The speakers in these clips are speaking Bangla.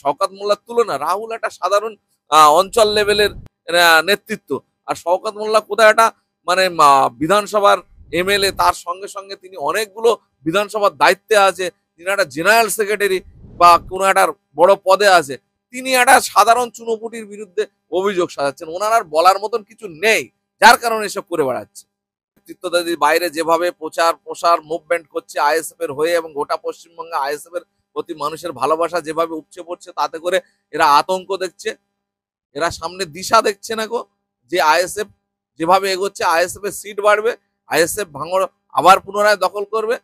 শওকত মোল্লার তুলনা। রাহুল একটা সাধারণ অঞ্চল লেভেলের নেতৃত্ব, আর শওকত মোল্লা কোথায় একটা মানে বিধানসভার এমএলএ, তার সঙ্গে সঙ্গে তিনি অনেকগুলো বিধানসভার দায়িত্বে আছে, তিনি একটা জেনারেল সেক্রেটারি বা কোনো একটা বড় পদে আছে। তিনি একটা সাধারণ চুনোপুটির বিরুদ্ধে অভিযোগ সাজাচ্ছেন, ওনার আর বলার মতন কিছু নেই, যার কারণে এসব করে বেড়াচ্ছে। নেতৃত্বদাদি বাইরে যেভাবে প্রচার প্রসার মুভমেন্ট করছে আইএসএফ এর হয়ে, এবং গোটা পশ্চিমবঙ্গে আইএসএফ এর প্রতি মানুষের ভালোবাসা যেভাবে উপচে পড়ছে, তাতে করে এরা আতঙ্ক দেখছে, এরা সামনে দিশা দেখছে না গো, যে আইএসএফ যেভাবে এগোচ্ছে আইএসএফ এর সিট বাড়বে, আইএসএফ ভাঙড় আবার পুনরায় দখল করবে।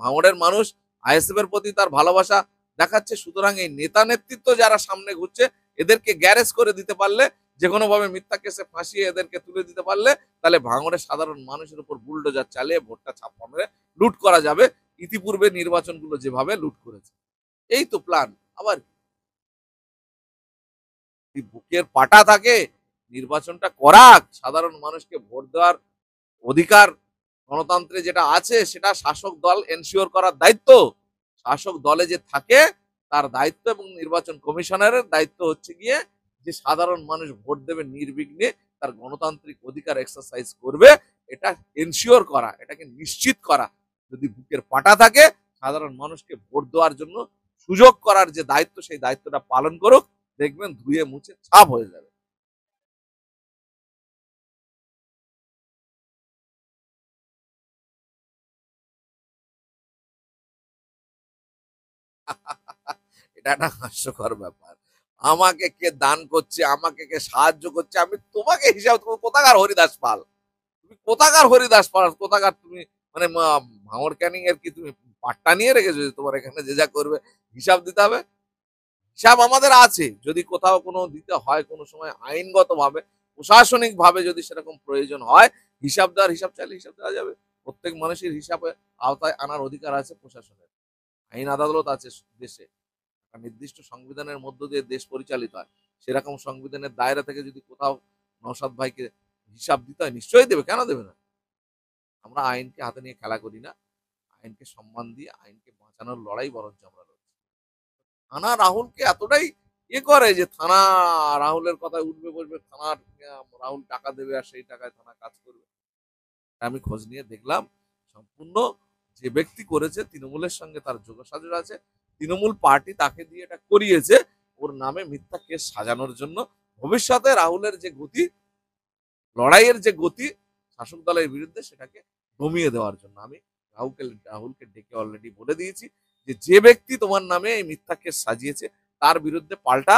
ভাঙড়ের মানুষ আইএসএফ এর প্রতি তার ভালোবাসা দেখাচ্ছে। সুতরাং এই নেতা নেতৃত্ব যারা সামনে ঘুরছে, এদেরকে গ্যারেজ করে দিতে পারলে, যে কোনো ভাবে মিথ্যা কেসে ফাঁসিয়ে এদেরকে তুলে দিতে পারলে, তাহলে ভাঙড়ের সাধারণ মানুষের উপর বুলডোজার চালিয়ে ভোটটা ছাপ্পা মেরে লুট করা যাবে, ইতিপূর্বে নির্বাচনগুলো যেভাবে লুট করেছে। এই তো প্ল্যান। আবার বুকের পাটা থাকে, নির্বাচনটা করাক, সাধারণ মানুষকে ভোট দেওয়ার অধিকার গণতন্ত্রে যেটা আছে সেটা শাসক দল এনশিওর করার দায়িত্ব। শাসক দলে যে থাকে তার দায়িত্ব, এবং নির্বাচন কমিশনারের দায়িত্ব হচ্ছে গিয়ে যে সাধারণ মানুষ ভোট দেবে নির্বিঘ্নে, তার গণতান্ত্রিক অধিকার এক্সারসাইজ করবে, এটা এনশিওর করা, এটাকে নিশ্চিত করা। যদি বুকের পাটা থাকে, সাধারণ মানুষকে ভোট দেওয়ার জন্য সুযোগ করার যে দায়িত্ব, সেই দায়িত্বটা পালন করুক, দেখবেন ধুয়ে মুছে ছাপ হয়ে যাবে। এটা একটা হাস্যকর ব্যাপার। আমাকে কে দান করছে, আমাকে কে সাহায্য করছে, আমি তোমাকে হিসাব, তুমি কোথাকার হরিদাস পাল, তুমি কোথাকার হরিদাস পাল, কোথাকার তুমি মানে ভাঙর ক্যানিং এর কি তুমি পাট্টা নিয়ে রেখেছো যে তোমার এখানে যে যা করবে হিসাব দিতে হবে? হিসাব আমাদের আছে, যদি কোথাও কোনো দিতে হয় কোনো সময় আইনগত ভাবে, প্রশাসনিক ভাবে যদি সেরকম প্রয়োজন হয়, হিসাব দেওয়ার, হিসাব চাইলে হিসাব দেওয়া যাবে। প্রত্যেক মানুষের হিসাবে আওতায় আনার অধিকার আছে প্রশাসনের, আইন আদালত আছে দেশে, নির্দিষ্ট সংবিধানের মধ্য দিয়ে দেশ পরিচালিত হয়। সেরকম সংবিধানের দায়রা থেকে যদি কোথাও নওশাদ ভাইকে হিসাব দিতে হয়, নিশ্চয়ই দেবে, কেন দেবে না? আমরা আইনকে হাতে নিয়ে খেলা করি না, আইনকে সম্মান দিয়ে আইনকে বাঁচানোর লড়াই বরঞ্চ আমরা লড়ছি। থানা রাহুলকে এতটাই করে যে থানা রাহুলের কথায় উঠবে বসবে, থানার রাহুল টাকা দেবে আর সেই টাকায় থানা কাজ করবে। আমি খোঁজ নিয়ে দেখলাম, সম্পূর্ণ যে ব্যক্তি করেছে তৃণমূলের সঙ্গে তার যোগাযোগ আছে, তৃণমূল পার্টি তাকে দিয়ে এটা করিয়েছে ওর নামে মিথ্যা কেস সাজানোর জন্য। ভবিষ্যতে রাহুলের যে গতি, লড়াইয়ের যে গতি শাসক দলের বিরুদ্ধে, সেটাকে দমিয়ে দেওয়ার জন্য। আমি রাহুলকে ডেকে অলরেডি বলে দিয়েছি যে যে ব্যক্তি তোমার নামে এই মিথ্যা কেস সাজিয়েছে, তার বিরুদ্ধে পাল্টা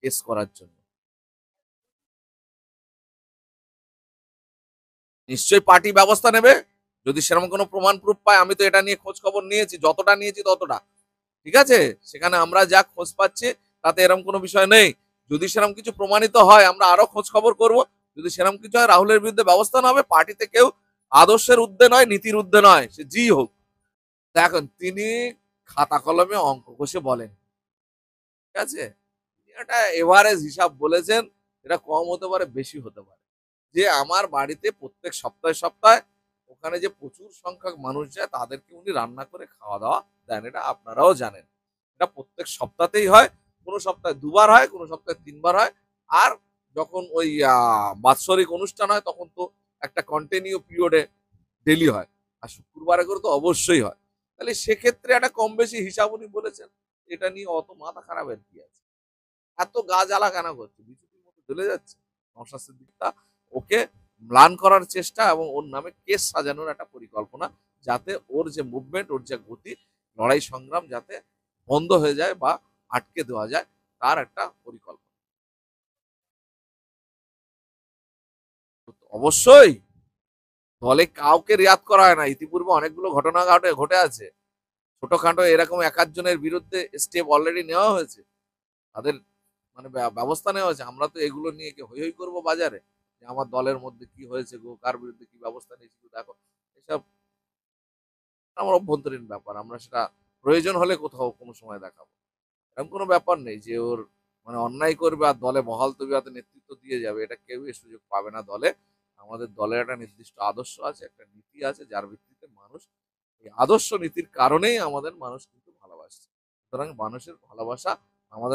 কেস করার জন্য। নিশ্চয়ই পার্টি ব্যবস্থা নেবে, যদি সেরকম কোনো প্রমাণ প্রুফ পায়। আমি তো এটা নিয়ে খোঁজ খবর নিয়েছি, যতটা নিয়েছি ততটা ঠিক আছে। সেখানে আমরা যা খোঁজ পাচ্ছি তাতে এরকম কোনো বিষয় নেই। যদি সেরকম কিছু প্রমাণিত হয়, আমরা আরো খোঁজ খবর করব। যদি সেরকম কিছু হয়, রাহুলের বিরুদ্ধে ব্যবস্থা নেওয়া হবে। পার্টিতে কেউ আদর্শের ঊর্ধ্বে নয়, নীতির ঊর্ধ্বে নয়, সে জি হোক। দেখুন, তিনি খাতা কলমে অঙ্ক কষে বলেন, ঠিক আছে, এটা এভারেজ হিসাব বলেছেন, এটা কম হতে পারে, বেশি হতে পারে। যে আমার বাড়িতে প্রত্যেক সপ্তাহে সপ্তাহে ওখানে যে প্রচুর সংখ্যক মানুষ যায়, তাদেরকে উনি রান্না করে খাওয়া দাওয়া দেন, এটা আপনারাও জানেন। এটা প্রত্যেক সপ্তাহতেই হয়, কোনো সপ্তাহে দুবার হয়, কোনো সপ্তাহে তিনবার হয়। আর যখন ওই বাৎসরিক অনুষ্ঠান হয়, তখন তো একটা কন্টিনিউ পিরিয়ডে ডেলি হয়, আর শুক্রবারে করে তো অবশ্যই হয়। তাহলে সেক্ষেত্রে একটা কম বেশি হিসাব উনি বলেছেন, এটা নিয়ে অত মাথা খারাপের কি আছে? এত গা জ্বালা কেন করছে? বিজেপির মতো চলে যাচ্ছে নওশাদ সিদ্দিকীটা, ওকে ম্লান করার চেষ্টা এবং ওর নামে কেস সাজানোর একটা পরিকল্পনা, যাতে ওর যে মুভমেন্ট, ওর যে গতি, লড়াই সংগ্রাম যাতে বন্ধ হয়ে যায় বা আটকে দেওয়া যায়, তার একটা পরিকল্পনা। অবশ্যই দলে কাউকে রিয়াত করা হয় না, ইতিপূর্বে অনেকগুলো ঘটনা ঘটে আছে। ছোটখাটো এরকম এক আধজনের বিরুদ্ধে স্টেপ অলরেডি নেওয়া হয়েছে, তাদের মানে ব্যবস্থা নেওয়া হয়েছে। আমরা তো এগুলো নিয়ে কি হই হই করবো বাজারে, যে আমার দলের মধ্যে কি হয়েছে গো, কার বিরুদ্ধে কি ব্যবস্থা নিয়েছি দেখো, এসব আমার অভ্যন্তরীণ ব্যাপার, আমরা সেটা প্রয়োজন হলে কোথাও কোনো সময় দেখাবো। এরকম কোনো ব্যাপার নেই যে ওর মানে অন্যায় করবে আর দলে বহাল তবিয়তে নেতৃত্ব দিয়ে যাবে, এটা কেউ এই সুযোগ পাবে না দলে। আমাদের দলের একটা নির্দিষ্ট আদর্শ আছে, একটা নীতি আছে, যার ভিত্তিতে মানুষ, এই আদর্শ নীতির কারণেই আমাদের মানুষ কিন্তু ভালোবাসছে। সুতরাং মানুষের ভালোবাসা আমাদের